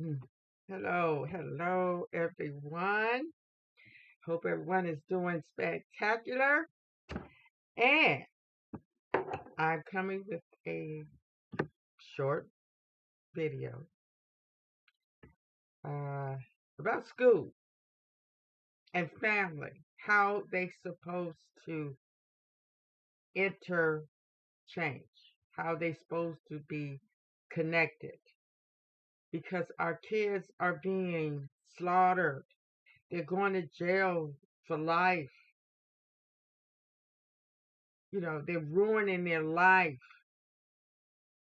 Mm. Hello, everyone. Hope everyone is doing spectacular. And I'm coming with a short video uh, about school and family, how they supposed to interchange, how they supposed to be connected, because our kids are being slaughtered. They're going to jail for life. They're ruining their life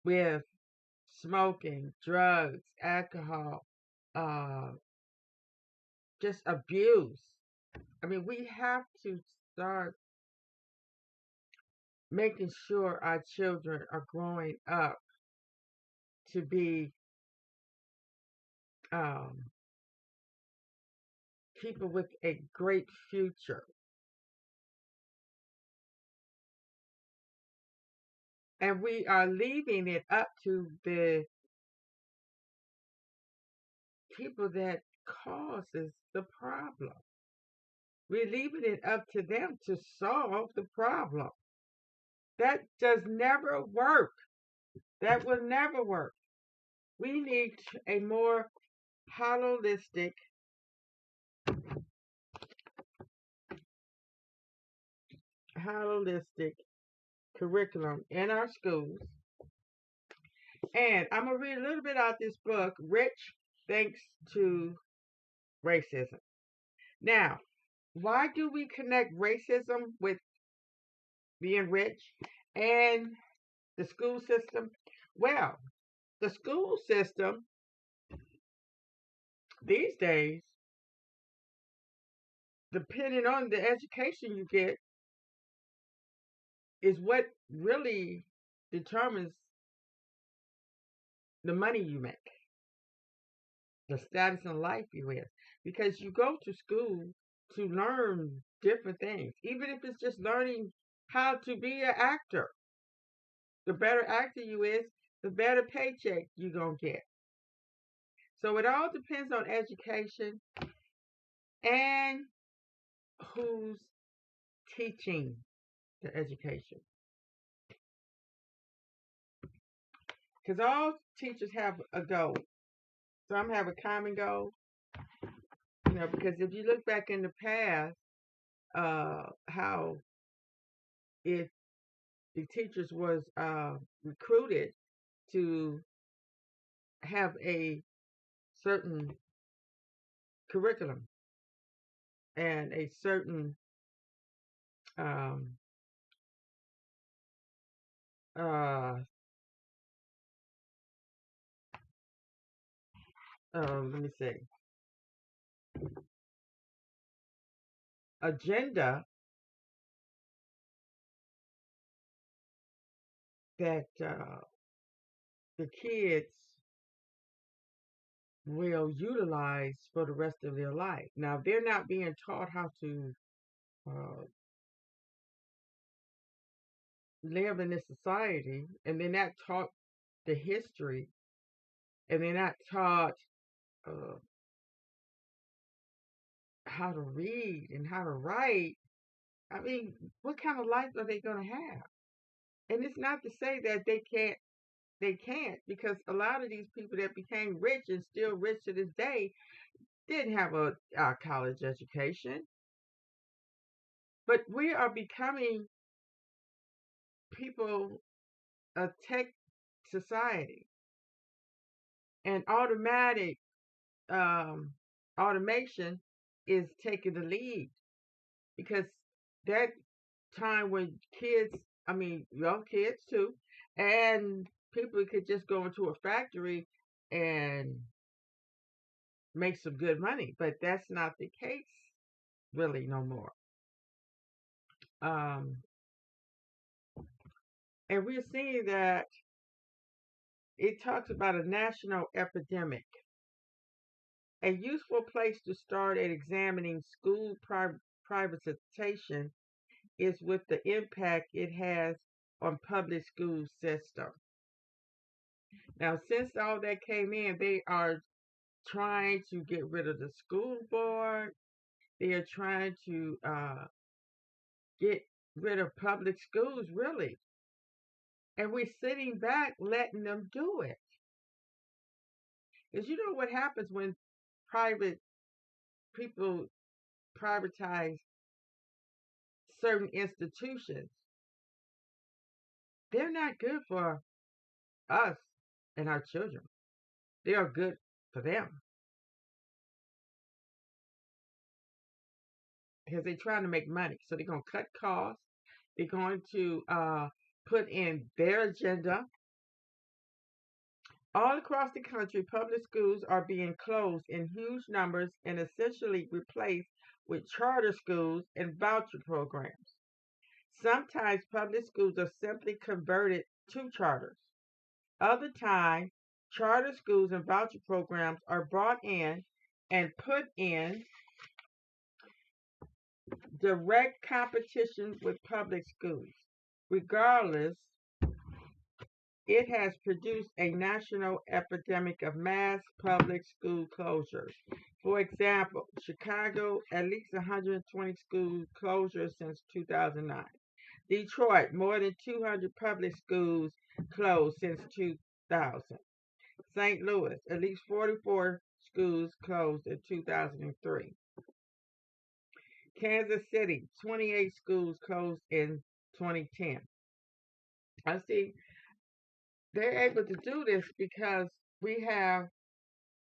with smoking, drugs, alcohol, uh, just abuse. I mean, we have to start making sure our children are growing up to be um, people with a great future. And we are leaving it up to the people that causes the problem. We're leaving it up to them to solve the problem. That does never work. That will never work. We need a more holistic, holistic curriculum in our schools. And I'm gonna read a little bit out this book, Rich Thanks to Racism. Now, why do we connect racism with being rich and the school system? Well, the school system these days, depending on the education you get, is what really determines the money you make, the status in life you in. Because you go to school to learn different things, even if it's just learning how to be an actor. The better actor you is, the better paycheck you're going to get. So it all depends on education and who's teaching the education. Because all teachers have a goal. Some have a common goal, because if you look back in the past, how it the teachers was recruited to have a certain curriculum and a certain um, uh, let me say, agenda that the kids will utilize for the rest of their life. Now, they're not being taught how to uh, live in this society, and they're not taught the history, and they're not taught uh, how to read and how to write. I mean, what kind of life are they going to have? And it's not to say that they can't, because a lot of these people that became rich and still rich to this day didn't have a college education. But we are becoming people, a tech society, and um, automation is taking the lead, because that time when kids, I mean, young kids too, and people could just go into a factory and make some good money, but that's not the case really no more. Um, and we're seeing that it talks about a national epidemic. A useful place to start at examining school privatization is with the impact it has on public school system. Now, since all that came in, they are trying to get rid of the school board. They are trying to get rid of public schools, really. And we're sitting back letting them do it. Because you know what happens when private people privatize certain institutions? They're not good for us and our children. They are good for them because they're trying to make money. So they're going to cut costs. They're going to put in their agenda. All across the country, public schools are being closed in huge numbers and essentially replaced with charter schools and voucher programs. Sometimes public schools are simply converted to charters. Other times, charter schools and voucher programs are brought in and put in direct competition with public schools. Regardless, it has produced a national epidemic of mass public school closures. For example, Chicago, at least 120 school closures since 2009. Detroit, more than 200 public schools closed since 2000. St. Louis, at least 44 schools closed in 2003. Kansas City, 28 schools closed in 2010. I see they're able to do this because we have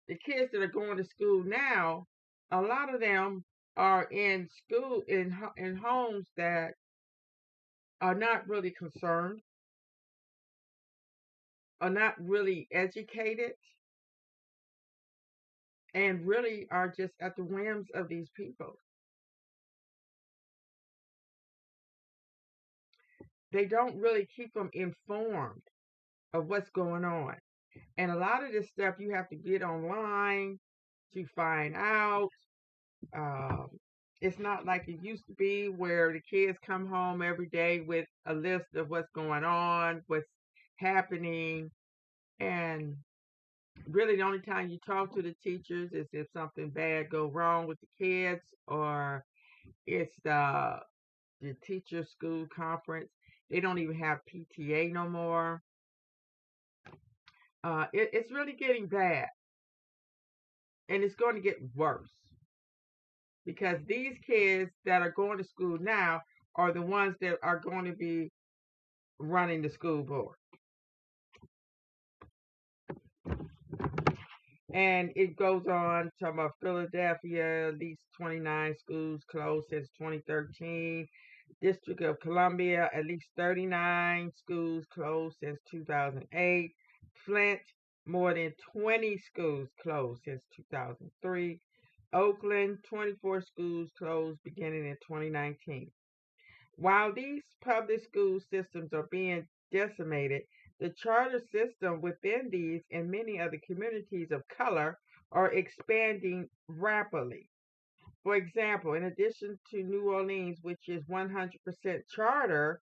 the kids that are going to school now. A lot of them are in school in homes that are not really concerned, are not really educated, and really are just at the whims of these people. They don't really keep them informed of what's going on. And a lot of this stuff you have to get online to find out. Um, it's not like it used to be where the kids come home every day with a list of what's going on, what's happening, and really the only time you talk to the teachers is if something bad go wrong with the kids or it's the teacher school conference. They don't even have PTA no more. It's really getting bad, and it's going to get worse because these kids that are going to school now are the ones that are going to be running the school board. And it goes on talking about Philadelphia, at least 29 schools closed since 2013. District of Columbia, at least 39 schools closed since 2008. Flint, more than 20 schools closed since 2003. Oakland, 24 schools closed beginning in 2019. While these public school systems are being decimated, the charter system within these and many other communities of color are expanding rapidly. For example, in addition to New Orleans, which is 100% charter,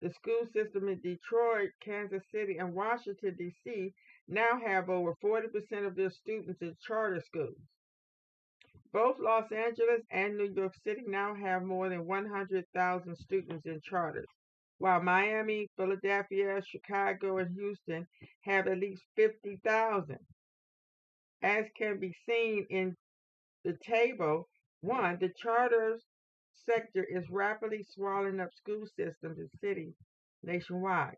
the school system in Detroit, Kansas City, and Washington, D.C. now have over 40% of their students in charter schools. Both Los Angeles and New York City now have more than 100,000 students in charters, while Miami, Philadelphia, Chicago, and Houston have at least 50,000. As can be seen in the table, one, the charter sector is rapidly swallowing up school systems in cities nationwide.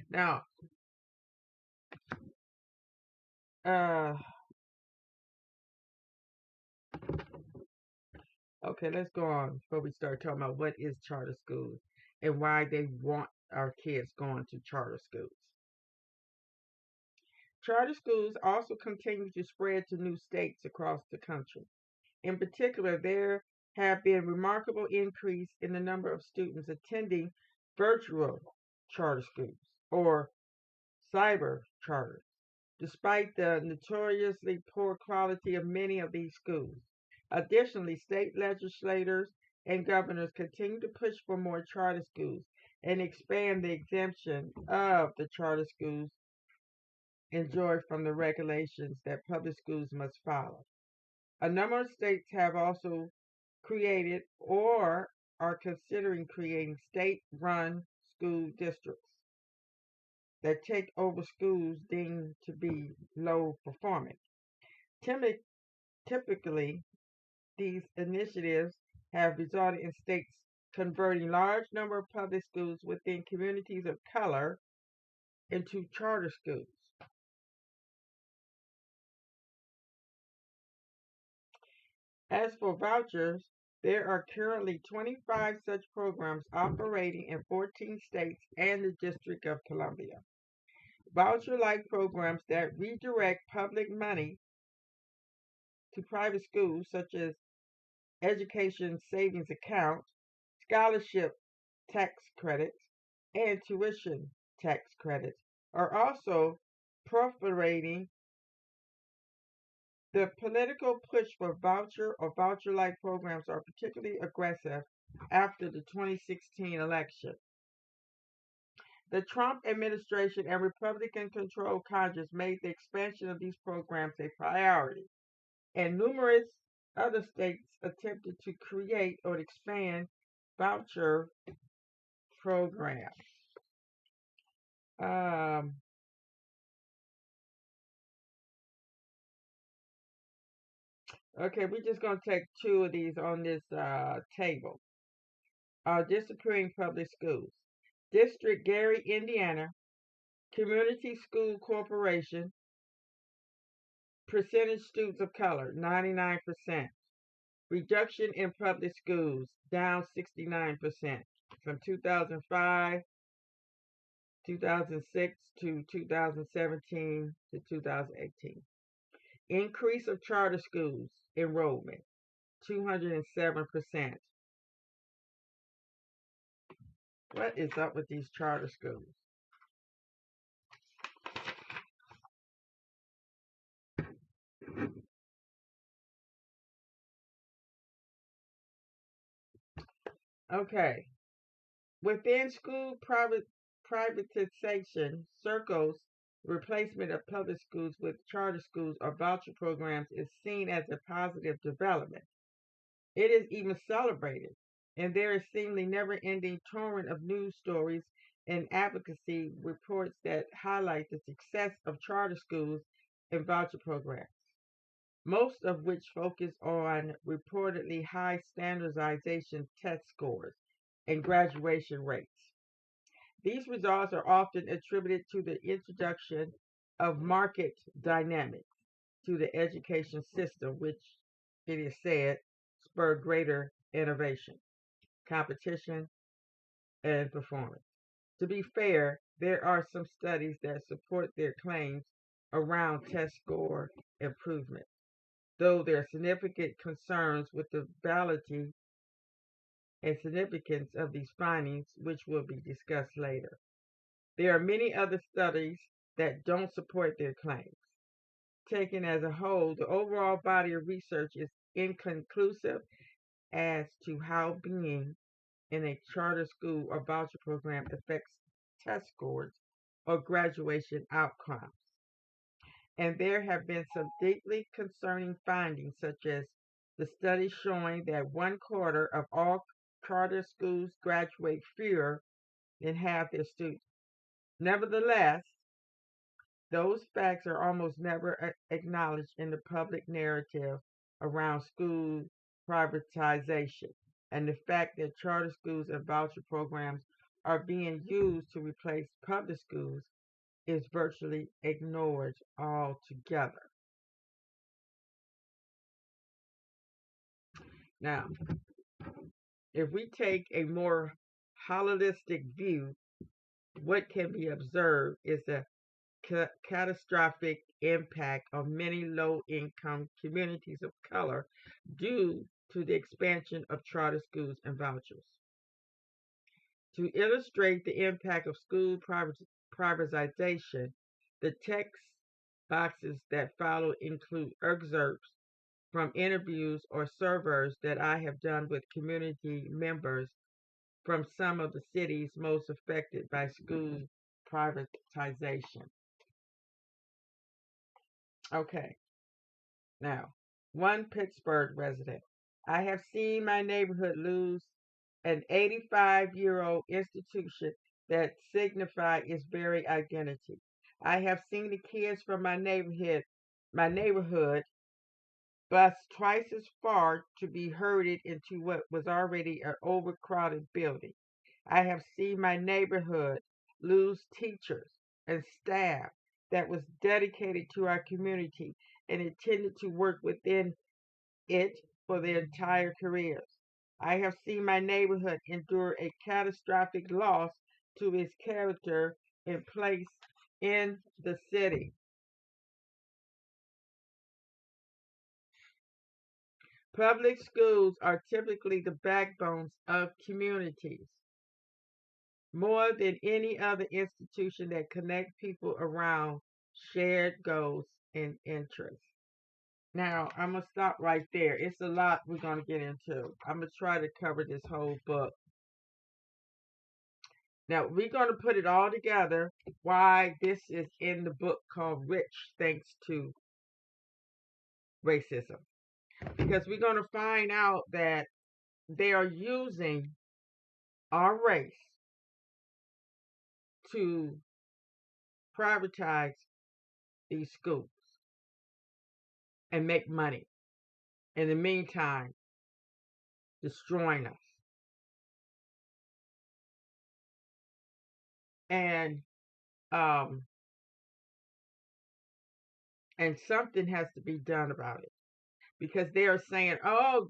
Now, uh, okay, let's go on before we start talking about what is charter schools and why they want our kids going to charter schools. Charter schools also continue to spread to new states across the country. In particular, there have been remarkable increase in the number of students attending virtual charter schools or cyber charters, despite the notoriously poor quality of many of these schools. Additionally, state legislators and governors continue to push for more charter schools and expand the exemption of the charter schools enjoy from the regulations that public schools must follow. A number of states have also created or are considering creating state run school districts that take over schools deemed to be low performing. Typically, these initiatives have resulted in states converting large number of public schools within communities of color into charter schools. As for vouchers, there are currently 25 such programs operating in 14 states and the District of Columbia. Voucher like programs that redirect public money to private schools, such as education savings accounts, scholarship tax credits, and tuition tax credits, are also proliferating. The political push for voucher or voucher like programs are particularly aggressive after the 2016 election. The Trump administration and Republican controlled Congress made the expansion of these programs a priority, and numerous other states attempted to create or expand voucher programs. Um, okay, we're just going to take two of these on this table. Disappearing public schools. District Gary, Indiana, Community School Corporation, percentage students of color, 99%. Reduction in public schools, down 69% from 2005, 2006 to 2017 to 2018. Increase of charter schools enrollment, 207%. What is up with these charter schools? Okay. Within school privatization circles, replacement of public schools with charter schools or voucher programs is seen as a positive development. It is even celebrated, and there is seemingly never ending torrent of news stories and advocacy reports that highlight the success of charter schools and voucher programs, most of which focus on reportedly high standardization test scores and graduation rates. These results are often attributed to the introduction of market dynamics to the education system, which it is said spurred greater innovation, competition, and performance. To be fair, there are some studies that support their claims around test score improvement, though there are significant concerns with the validity and significance of these findings, which will be discussed later. There are many other studies that don't support their claims. Taken as a whole, the overall body of research is inconclusive as to how being in a charter school or voucher program affects test scores or graduation outcomes. And there have been some deeply concerning findings, such as the study showing that one quarter of all charter schools graduate fewer than half their students. Nevertheless, those facts are almost never acknowledged in the public narrative around school privatization, and the fact that charter schools and voucher programs are being used to replace public schools is virtually ignored altogether. Now, if we take a more holistic view, what can be observed is the catastrophic impact on many low income communities of color due to the expansion of charter schools and vouchers. To illustrate the impact of school privatization, the text boxes that follow include excerpts from interviews or surveys that I have done with community members from some of the cities most affected by school privatization. Okay. Now, one Pittsburgh resident. I have seen my neighborhood lose an 85-year-old institution that signified its very identity. I have seen the kids from my neighborhood bus twice as far to be herded into what was already an overcrowded building. I have seen my neighborhood lose teachers and staff that was dedicated to our community and intended to work within it for their entire careers. I have seen my neighborhood endure a catastrophic loss to its character and place in the city. Public schools are typically the backbones of communities more than any other institution that connect people around shared goals and interests. Now, I'm going to stop right there. It's a lot we're going to get into. I'm going to try to cover this whole book. Now, we're going to put it all together why this is in the book called Rich Thanks to Racism. Because we're going to find out that they are using our race to privatize these schools and make money. In the meantime, destroying us. And um, and something has to be done about it because they are saying, our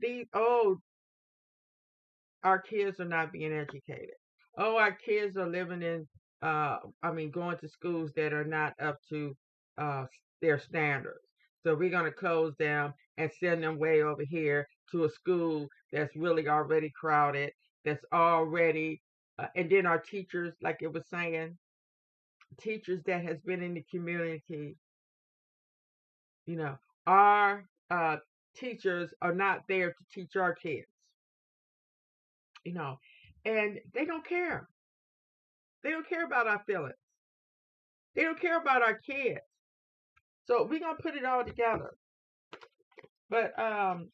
kids are not being educated. Oh, our kids are living in, going to schools that are not up to uh, their standards. So we're going to close them and send them way over here to a school that's really already crowded, that's already, and then our teachers, like it was saying, teachers that has been in the community, you know, our teachers are not there to teach our kids, you know, and they don't care. They don't care about our feelings. They don't care about our kids. So we're gonna put it all together. But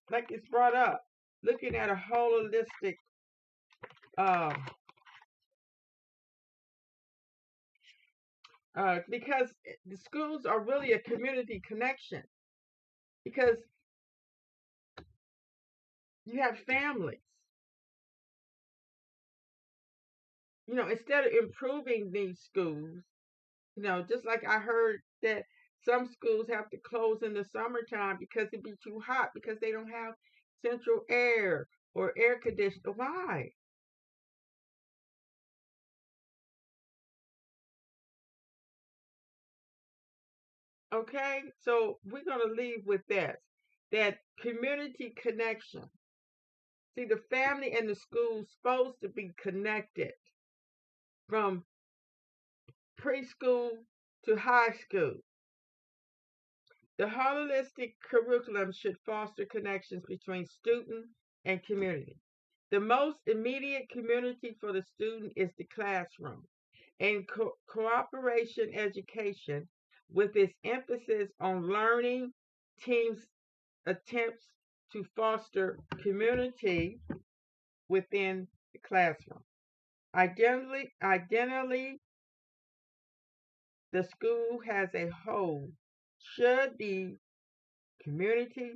like it's brought up, looking at a holistic um because the schools are really a community connection because you have families. Instead of improving these schools, just like I heard that some schools have to close in the summertime because it'd be too hot because they don't have central air or air conditioner. Why? Okay, so we're going to leave with this that community connection. See, the family and the school supposed to be connected from preschool to high school. The holistic curriculum should foster connections between student and community. The most immediate community for the student is the classroom. And cooperation education, with its emphasis on learning, teams attempts to foster community within the classroom. Ideally, the school has a whole should be community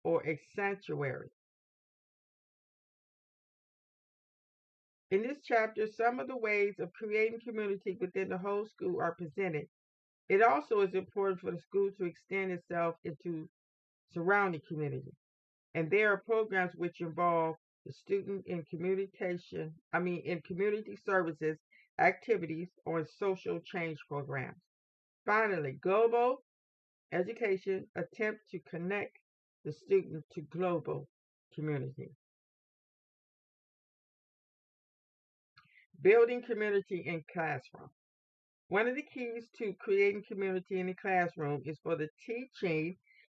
or a sanctuary. In this chapter, some of the ways of creating community within the whole school are presented. It also is important for the school to extend itself into surrounding community. And there are programs which involve the student in in community services, activities, or in social change programs. Finally, global education attempts to connect the student to global community. Building community in classroom. One of the keys to creating community in the classroom is for the teaching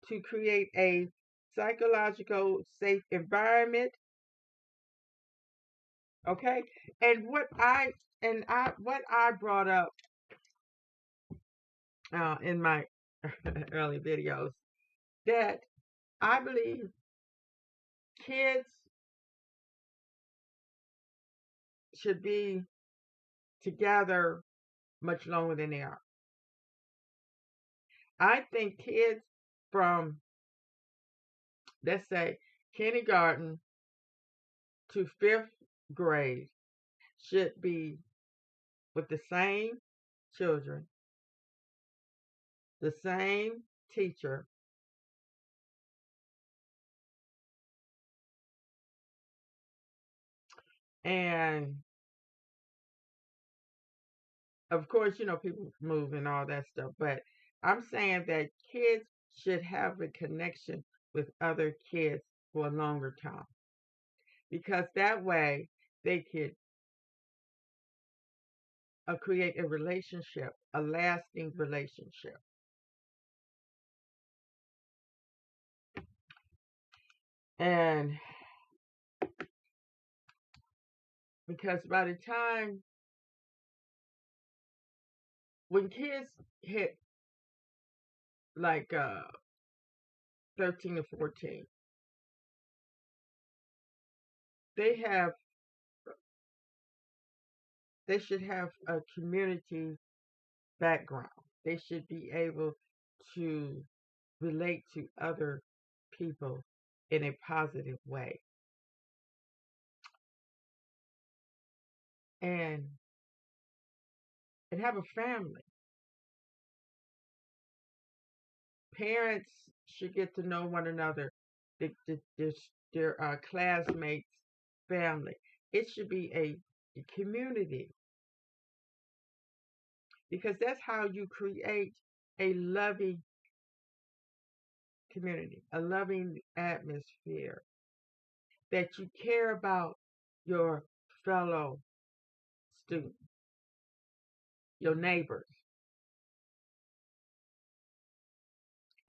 to create a psychological safe environment. Okay, and what I brought up in my early videos, that I believe kids should be together much longer than they are. I think kids from, let's say, kindergarten to fifth grade should be with the same children, the same teacher, and of course, people move and all that stuff, but I'm saying that kids should have a connection with other kids for a longer time because that way they could create a relationship, a lasting relationship. And because by the time when kids hit like 13 or 14, they have they should have a community background. They should be able to relate to other people in a positive way and have a family. Parents should get to know one another, their classmates, family. It should be a community because that's how you create a loving community, a loving atmosphere that you care about your fellow students, your neighbors.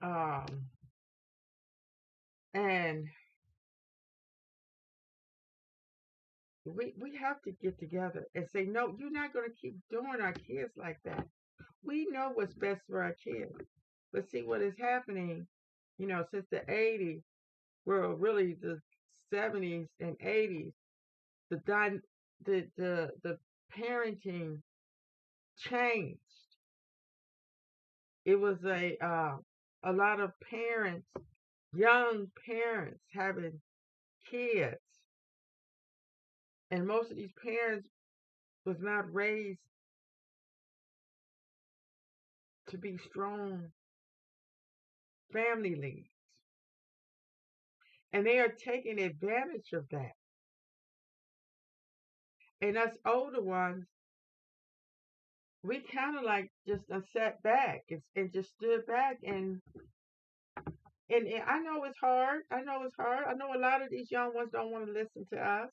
Um, and we have to get together and say, no, you're not going to keep doing our kids like that. We know what's best for our kids. But see what is happening, since the 80s, well, really the 70s and 80s, the the parenting changed. It was a lot of parents, young parents having kids, and most of these parents was not raised to be strong family leads. And they are taking advantage of that. And us older ones, we kind of like just sat back and just stood back and I know it's hard. I know it's hard. I know a lot of these young ones don't want to listen to us.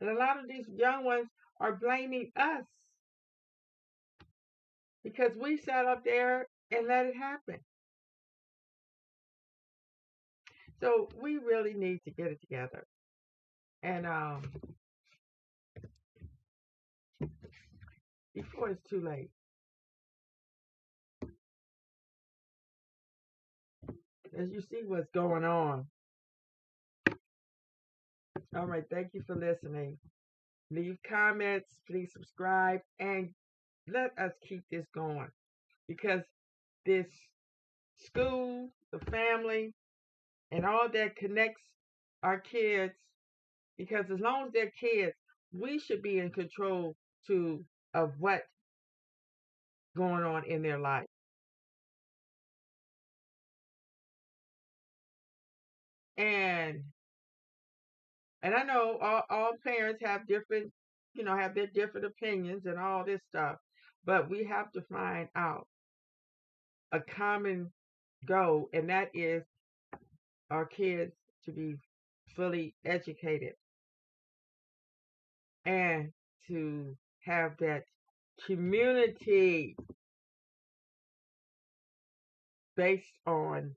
And a lot of these young ones are blaming us because we sat up there and let it happen. So we really need to get it together. And before it's too late. As you see what's going on. All right, thank you for listening. Leave comments, please subscribe, and let us keep this going because this school, the family, and all that connects our kids. Because as long as they're kids, we should be in control of what's going on in their life. And I know all parents have different, have their different opinions and all this stuff, but we have to find out a common goal, and that is our kids to be fully educated and to have that community based on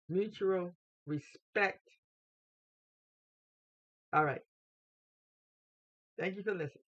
mutual respect. All right. Thank you for listening.